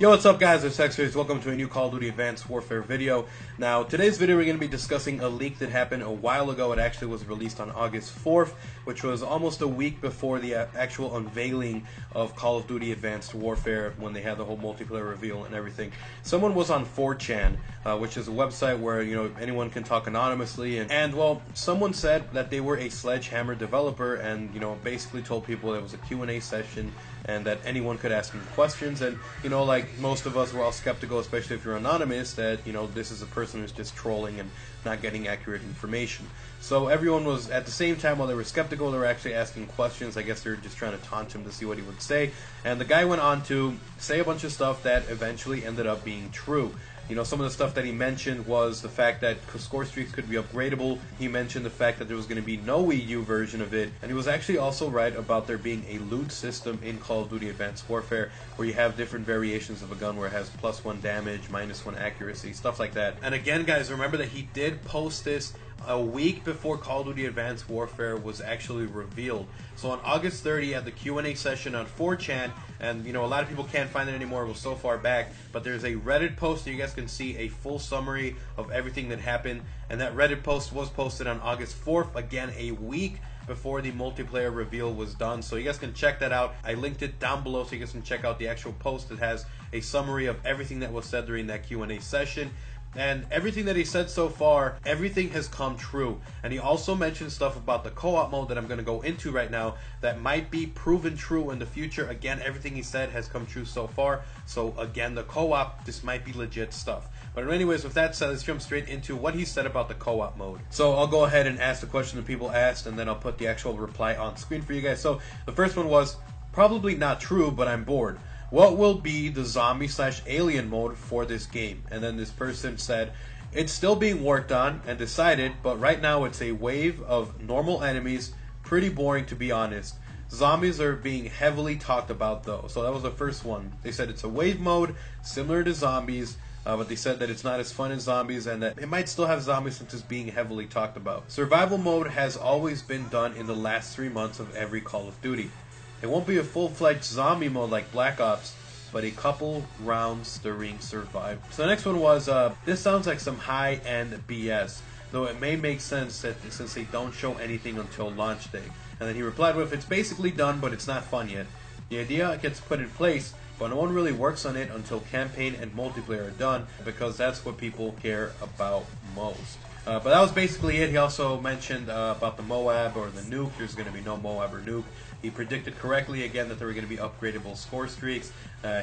Yo, what's up guys, it's Xers. Welcome to a new Call of Duty Advanced Warfare video. Now, today's video we're going to be discussing a leak that happened a while ago. It actually was released on August 4th, which was almost a week before the actual unveiling of Call of Duty Advanced Warfare, when they had the whole multiplayer reveal and everything. Someone was on 4chan, which is a website where, anyone can talk anonymously, and well, someone said that they were a Sledgehammer developer and, basically told people it was a Q&A session and that anyone could ask them questions, and, like most of us were all skeptical, especially if you're anonymous, that, this is a person who's just trolling and not getting accurate information. So everyone was, at the same time, while they were skeptical, they were actually asking questions. I guess they were just trying to taunt him to see what he would say, and the guy went on to say a bunch of stuff that eventually ended up being true. Some of the stuff that he mentioned was the fact that score streaks could be upgradable. He mentioned the fact that there was going to be no Wii U version of it. And he was actually also right about there being a loot system in Call of Duty Advanced Warfare where you have different variations of a gun where it has +1 damage, -1 accuracy, stuff like that. And again, guys, remember that he did post this a week before Call of Duty Advanced Warfare was actually revealed. So on August 30th, he had the Q&A session on 4chan, and a lot of people can't find it anymore. It was so far back, but there's a Reddit post that you guys can see a full summary of everything that happened, and that Reddit post was posted on August 4th, again a week before the multiplayer reveal was done. So you guys can check that out. I linked it down below so you guys can check out the actual post that has a summary of everything that was said during that Q&A session. And everything that he said so far, everything has come true. And he also mentioned stuff about the co-op mode that I'm going to go into right now that might be proven true in the future. Again, everything he said has come true so far. So again, the co-op, this might be legit stuff. But anyways, with that said, let's jump straight into what he said about the co-op mode. So I'll go ahead and ask the question that people asked, and then I'll put the actual reply on screen for you guys. So the first one was, probably not true, but I'm bored. What will be the zombie/alien mode for this game? And then this person said, it's still being worked on and decided, but right now it's a wave of normal enemies. Pretty boring, to be honest. Zombies are being heavily talked about though. So that was the first one. They said it's a wave mode similar to zombies, but they said that it's not as fun as zombies and that it might still have zombies since it's being heavily talked about. Survival mode has always been done in the last 3 months of every Call of Duty. It won't be a full-fledged zombie mode like Black Ops, but a couple rounds during survival. So the next one was, this sounds like some high-end BS, though it may make sense that since they don't show anything until launch day. And then he replied with, it's basically done, but it's not fun yet. The idea gets put in place, but no one really works on it until campaign and multiplayer are done, because that's what people care about most. But that was basically it. He also mentioned about the Moab or the nuke. There's going to be no Moab or nuke. He predicted correctly again that there were going to be upgradable score streaks.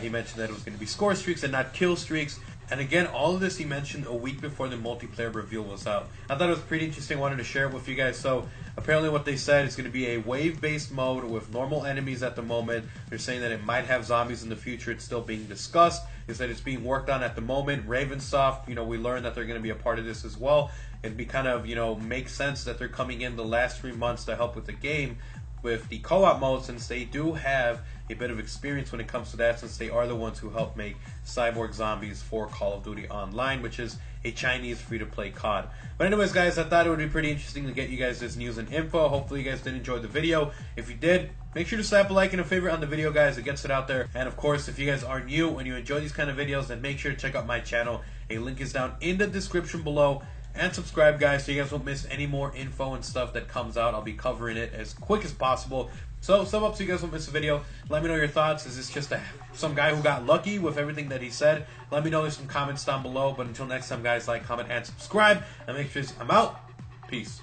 He mentioned that it was going to be score streaks and not kill streaks. And again, all of this he mentioned a week before the multiplayer reveal was out. I thought it was pretty interesting. I wanted to share it with you guys. So apparently what they said is going to be a wave-based mode with normal enemies at the moment. They're saying that it might have zombies in the future. It's still being discussed. They said it's being worked on at the moment. Ravensoft, we learned that they're going to be a part of this as well. It'd be kind of, makes sense that they're coming in the last 3 months to help with the game with the co-op mode, since they do have a bit of experience when it comes to that, since they are the ones who helped make Cyborg Zombies for Call of Duty Online, which is a Chinese free-to-play COD. But anyways, guys, I thought it would be pretty interesting to get you guys this news and info. Hopefully you guys did enjoy the video. If you did, make sure to slap a like and a favorite on the video, guys. It gets it out there. And of course, if you guys are new and you enjoy these kind of videos, then make sure to check out my channel. A link is down in the description below. And subscribe, guys, so you guys won't miss any more info and stuff that comes out. I'll be covering it as quick as possible. So sub up so you guys won't miss a video. Let me know your thoughts. Is this just some guy who got lucky with everything that he said? Let me know in some comments down below. But until next time, guys, like, comment, and subscribe. And make sure I'm out. Peace.